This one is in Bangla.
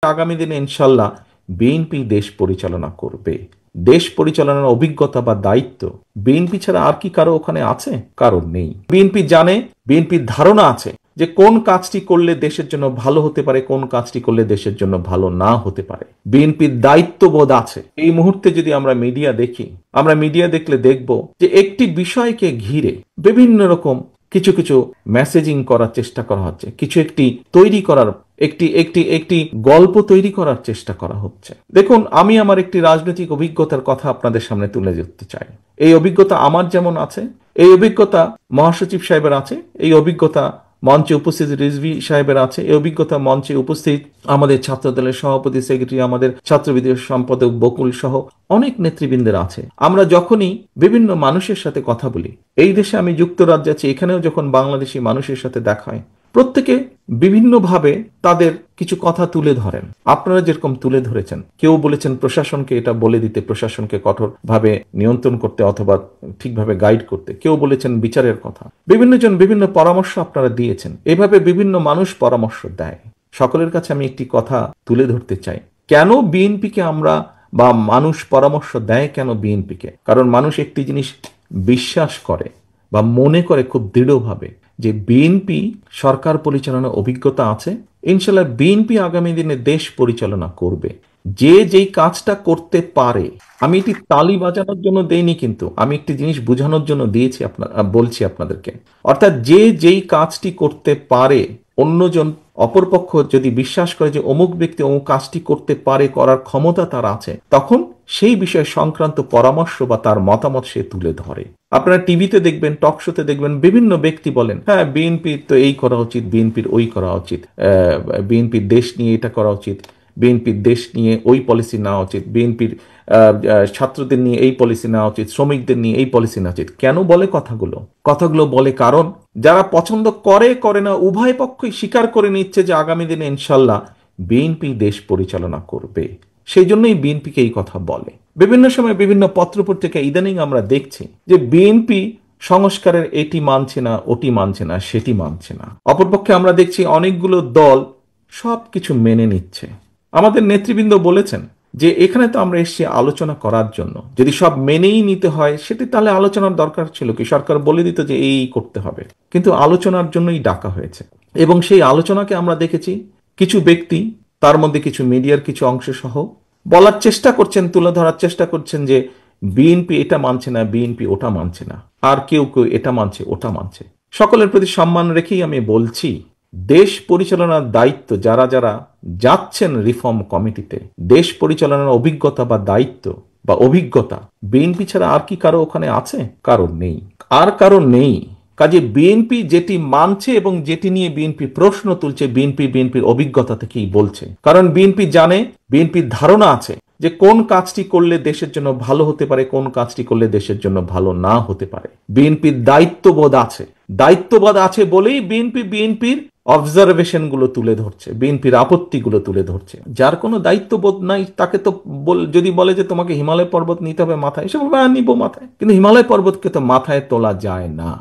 আগামী দিনে ইনশাল্লাহ বিএনপি দেশ পরিচালনা করবে। দেশ পরিচালনার অভিজ্ঞতা বা দায়িত্ব বিএনপি ছাড়া আর কি কারো ওখানে আছে? কারণ নেই। বিএনপি জানে, বিএনপির ধারণা আছে যে কোন কাজটি করলে দেশের জন্য ভালো হতে পারে, কোন কাজটি করলে দেশের জন্য ভালো না হতে পারে। বিএনপির দায়িত্ববোধ আছে। এই মুহূর্তে যদি আমরা মিডিয়া দেখি, আমরা মিডিয়া দেখলে দেখব যে একটি বিষয়কে ঘিরে বিভিন্ন রকম কিছু কিছু মেসেজিং করার চেষ্টা করা হচ্ছে, কিছু একটি তৈরি করার একটি একটি একটি গল্প তৈরি করার চেষ্টা করা হচ্ছে। দেখুন, আমি আমার একটি রাজনৈতিক অভিজ্ঞতার কথা আপনাদের সামনে তুলে ধরতে চাই। এই অভিজ্ঞতা আমার যেমন আছে, এই অভিজ্ঞতা মহাসচিব সাহেবের আছে, এই অভিজ্ঞতা মঞ্চে উপস্থিত রিজভী সাহেবের আছে, এই অভিজ্ঞতা মঞ্চে উপস্থিত আমাদের ছাত্রদলের সভাপতি, সেক্রেটারি, আমাদের ছাত্রবিদের সম্পাদক বকুল সহ অনেক নেতৃবৃন্দের আছে। আমরা যখনই বিভিন্ন মানুষের সাথে কথা বলি, এই দেশে আমি যুক্তরাজ্যে আছি, এখানেও যখন বাংলাদেশি মানুষের সাথে দেখা হয়, প্রত্যেকে বিভিন্নভাবে তাদের কিছু কথা তুলে ধরেন। আপনারা যেরকম তুলে ধরেছেন, কেউ বলেছেন প্রশাসনকে এটা বলে দিতে, প্রশাসনকে কঠোরভাবে নিয়ন্ত্রণ করতে অথবা ঠিকভাবে গাইড করতে, কেউ বলেছেন বিচারের কথা, বিভিন্ন জন বিভিন্ন পরামর্শ আপনারা দিয়েছেন। এভাবে বিভিন্ন মানুষ পরামর্শ দেয়। সকলের কাছে আমি একটি কথা তুলে ধরতে চাই, কেন বিএনপিকে আমরা বা মানুষ পরামর্শ দেয় কেন বিএনপিকে? কারণ মানুষ একটি জিনিস বিশ্বাস করে বা মনে করে খুব দৃঢ়ভাবে যে বিএনপি সরকার পরিচালনার অভিজ্ঞতা আছে, ইনশাল্লাহ বিএনপি আগামী দিনে দেশ পরিচালনা করবে। যে যেই কাজটা করতে পারে, আমি এটি তালি বাজানোর জন্য দেইনি, কিন্তু আমি একটি জিনিস বোঝানোর জন্য দিয়েছি, বলছি আপনাদেরকে। অর্থাৎ যে যেই কাজটি করতে পারে, অন্যজন অপরপক্ষ যদি বিশ্বাস করে যে অমুক ব্যক্তি অমুক কাজটি করতে পারে, করার ক্ষমতা তার আছে, তখন সেই বিষয় সংক্রান্ত পরামর্শ বা তার মতামত সে তুলে ধরে। আপনারা টিভিতে দেখবেন, টক শোতে দেখবেন, বিভিন্ন ব্যক্তি বলেন হ্যাঁ বিএনপির তো এই করা উচিত, বিএনপির ওই করা উচিত, বিএনপির দেশ নিয়ে এটা করা উচিত, বিএনপির দেশ নিয়ে ওই পলিসি নেওয়া উচিত, বিএনপির ছাত্রদের নিয়ে এই পলিসি নেওয়া উচিত, শ্রমিকদের নিয়ে এই পলিসি নেওয়া উচিত। কেন বলে কথাগুলো বলে কারণ যারা পছন্দ করে করে না, উভয় পক্ষই স্বীকার করে নিচ্ছে যে আগামী দিনে ইনশাল্লাহ বিএনপি দেশ পরিচালনা করবে। সেই জন্যই বিএনপিকে এই কথা বলে। বিভিন্ন সময় বিভিন্ন পত্রপত্রিকা ইদানিং আমরা দেখছি যে বিএনপি সংস্কারের এটি মানছে না, ওটি মানছে না, সেটি মানছে না। অপরপক্ষে আমরা দেখছি অনেকগুলো দল সবকিছু মেনে নিচ্ছে। আমাদের নেতৃবৃন্দ বলেছেন যে এখানে তো আমরা এসেছি আলোচনা করার জন্য, যদি সব মেনেই নিতে হয় সেটি তাহলে আলোচনার দরকার ছিল কি? সরকার বলে দিত যে এই করতে হবে, কিন্তু আলোচনার জন্যই ডাকা হয়েছে। এবং সেই আলোচনাকে আমরা দেখেছি কিছু ব্যক্তি, তার মধ্যে কিছু মিডিয়ার কিছু অংশ সহ বলার চেষ্টা করছেন, তুলে ধরার চেষ্টা করছেন যে বিএনপি এটা মানছে না, বিএনপি ওটা মানছে না, আর কেউ কেউ এটা মানছে ওটা মানছে। সকলের প্রতি সম্মান রেখেই আমি বলছি, দেশ পরিচালনার দায়িত্ব যারা যারা যাচ্ছেন রিফর্ম কমিটিতে, দেশ পরিচালনার অভিজ্ঞতা বা দায়িত্ব বা অভিজ্ঞতা বিএনপি ছাড়া আর কি কারো ওখানে আছে? কারণ নেই, আর কারণ নেই। কাজে বিএনপি যেটি মানছে এবং যেটি নিয়ে বিএনপি প্রশ্ন তুলছে, বিএনপির অভিজ্ঞতা থেকেই বলছে। কারণ বিএনপি জানে, বিএনপির ধারণা আছে যে কোন কাজটি করলে দেশের জন্য ভালো হতে পারে, কোন কাজটি করলে দেশের জন্য ভালো না হতে পারে। বিএনপির দায়িত্ববোধ আছে। দায়িত্ববোধ আছে বলেই বিএনপির অবজারভেশন গুলো তুলে ধরছে, বিএনপির আপত্তিগুলো তুলে ধরছে। যার কোনো দায়িত্ববোধ নাই তাকে তো যদি বলে যে তোমাকে হিমালয় পর্বত নিতে হবে মাথায়, সে বলবে নিব মাথায়, কিন্তু হিমালয় পর্বতকে তো মাথায় তোলা যায় না।